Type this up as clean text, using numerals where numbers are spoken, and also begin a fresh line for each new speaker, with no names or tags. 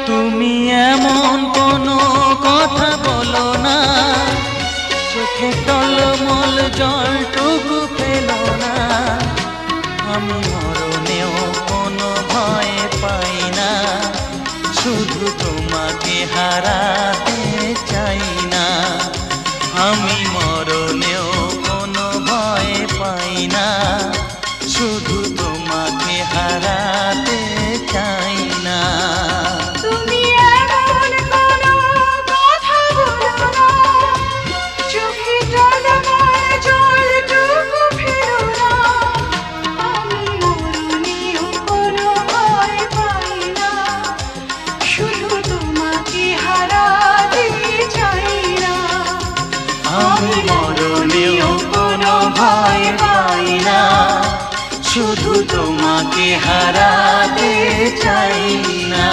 তুমি এমন কোনো কথা বলো না, চোখে টলমল জলটুকু ফেলো না। আমি মরণেও কোনো ভয় পাই না, শুধু তোমাকে হারাতে চাই না। আমি মরণেও কোনো ভয় পাই না, শুধু তোমাকে হারাতে চাই না।
তুমি এমন কোনো কথা বলো না, চোখে টলমল জলটুকু ফেলো না। আমি মরণেও কোনো ভয় পাই না, শুধু তোমাকে হারাতে চাই না।
আমি মরণেও কোনো ভয় পাই না, শুধু তোমাকে হারাতে চাই না।